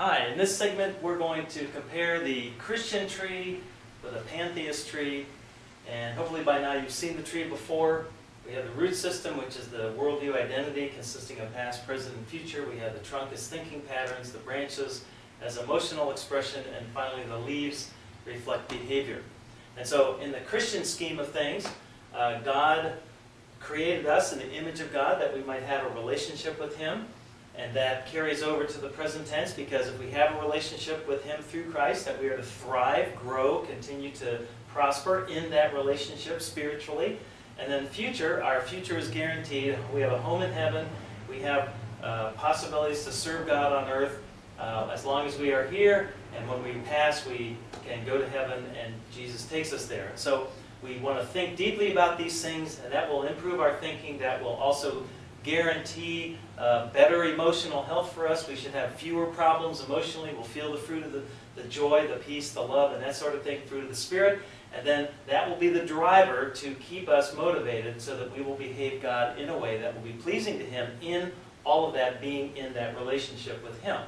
Hi, in this segment we're going to compare the Christian tree with a pantheist tree, and hopefully by now you've seen the tree before. We have the root system, which is the worldview identity consisting of past, present, and future. We have the trunk as thinking patterns, the branches as emotional expression, and finally the leaves reflect behavior. And so in the Christian scheme of things, God created us in the image of God that we might have a relationship with Him. And that carries over to the present tense, because if we have a relationship with Him through Christ, that we are to thrive, grow, continue to prosper in that relationship spiritually. And then future, our future is guaranteed. We have a home in heaven. We have possibilities to serve God on earth as long as we are here. And when we pass, we can go to heaven and Jesus takes us there. So we want to think deeply about these things, and that will improve our thinking. That will also guarantee better emotional health for us. We should have fewer problems emotionally. We'll feel the fruit of the joy, the peace, the love, and that sort of thing, fruit of the Spirit. And then that will be the driver to keep us motivated so that we will behave God in a way that will be pleasing to Him in all of that, being in that relationship with Him.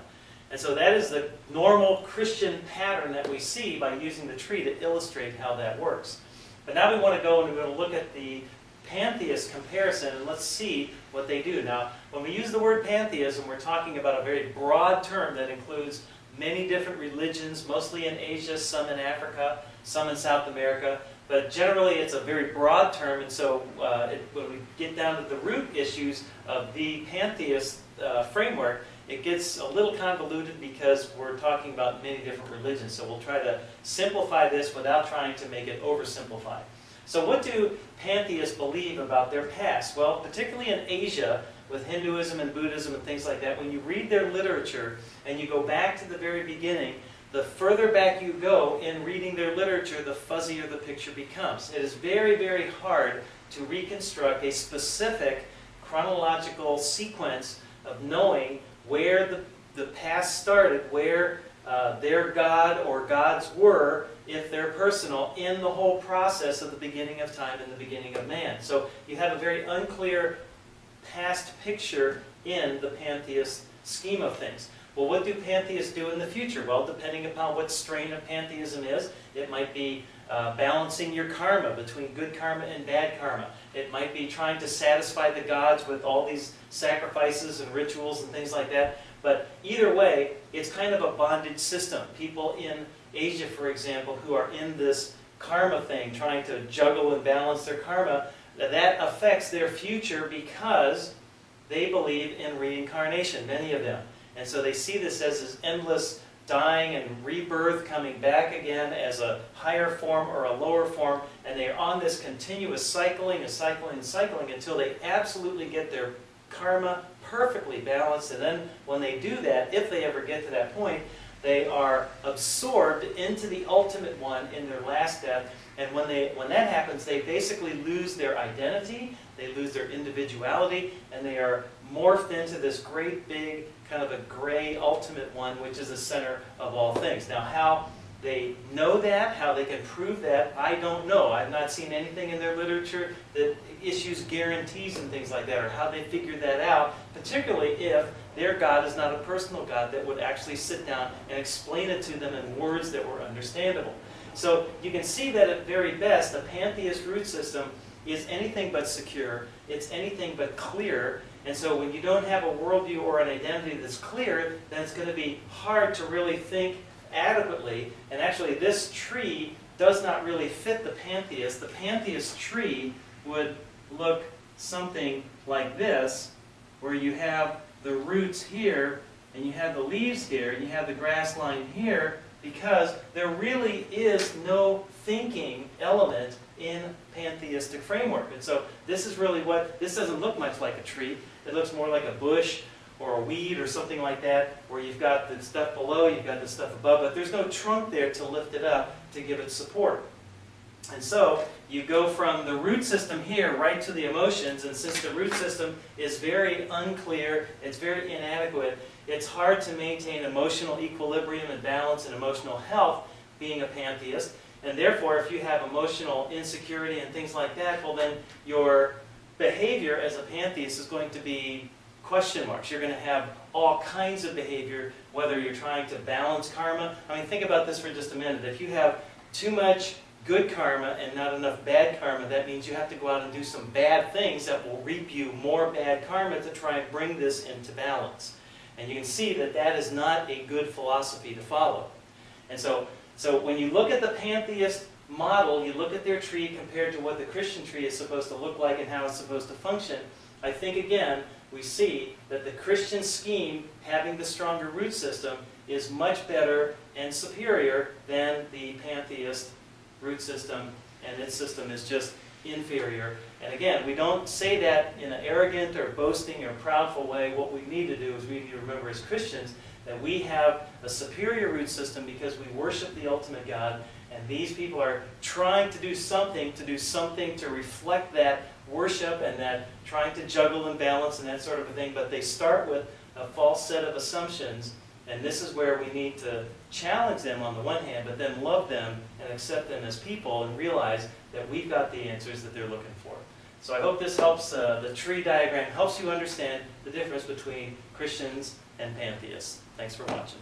And so that is the normal Christian pattern that we see by using the tree to illustrate how that works. But now we want to go and we're going to look at the pantheist comparison, and let's see what they do. Now, when we use the word pantheism, we're talking about a very broad term that includes many different religions, mostly in Asia, some in Africa, some in South America, but generally it's a very broad term, and so when we get down to the root issues of the pantheist framework, it gets a little convoluted because we're talking about many different religions, so we'll try to simplify this without trying to make it oversimplified. So what do pantheists believe about their past? Well, particularly in Asia, with Hinduism and Buddhism and things like that, when you read their literature and you go back to the very beginning, the further back you go in reading their literature, the fuzzier the picture becomes. It is very, very hard to reconstruct a specific chronological sequence of knowing where the past started, where their God or gods were, if they're personal, in the whole process of the beginning of time and the beginning of man. So you have a very unclear past picture in the pantheist scheme of things. Well, what do pantheists do in the future? Well, depending upon what strain of pantheism is, it might be balancing your karma between good karma and bad karma. It might be trying to satisfy the gods with all these sacrifices and rituals and things like that. But either way, it's kind of a bondage system. People in Asia, for example, who are in this karma thing, trying to juggle and balance their karma, that affects their future because they believe in reincarnation, many of them. And so they see this as this endless dying and rebirth, coming back again as a higher form or a lower form, and they are on this continuous cycling and cycling and cycling until they absolutely get their karma perfectly balanced. And then when they do that, if they ever get to that point, they are absorbed into the ultimate one in their last death. And when that happens, they basically lose their identity, they lose their individuality, and they are morphed into this great big kind of a gray ultimate one, which is the center of all things. Now, how they know that, how they can prove that, I don't know. I've not seen anything in their literature that issues guarantees and things like that, or how they figure that out, particularly if their God is not a personal God that would actually sit down and explain it to them in words that were understandable. So you can see that at very best, the pantheist root system is anything but secure. It's anything but clear. And so when you don't have a worldview or an identity that's clear, then it's going to be hard to really think adequately. And actually this tree does not really fit the pantheist. The pantheist tree would look something like this, where you have the roots here, and you have the leaves here, and you have the grass line here, because there really is no thinking element in pantheistic framework. And so this is really this doesn't look much like a tree. It looks more like a bush or a weed or something like that, where you've got the stuff below, you've got the stuff above, but there's no trunk there to lift it up to give it support. And so you go from the root system here right to the emotions, and since the root system is very unclear, it's very inadequate, it's hard to maintain emotional equilibrium and balance and emotional health being a pantheist. And therefore, if you have emotional insecurity and things like that, well then your behavior as a pantheist is going to be question marks. You're going to have all kinds of behavior, whether you're trying to balance karma. I mean, think about this for just a minute. If you have too much good karma and not enough bad karma, that means you have to go out and do some bad things that will reap you more bad karma to try and bring this into balance. And you can see that that is not a good philosophy to follow. And so when you look at the pantheist model, you look at their tree compared to what the Christian tree is supposed to look like and how it's supposed to function, I think again, we see that the Christian scheme, having the stronger root system, is much better and superior than the pantheist root system, and its system is just inferior. And again, we don't say that in an arrogant or boasting or proudful way. What we need to do is we need to remember as Christians that we have a superior root system because we worship the ultimate God, and these people are trying to do something to reflect that worship and that trying to juggle and balance and that sort of a thing, but they start with a false set of assumptions, and this is where we need to challenge them on the one hand, but then love them and accept them as people and realize that we've got the answers that they're looking for. So I hope this helps, the tree diagram helps you understand the difference between Christians and pantheists. Thanks for watching.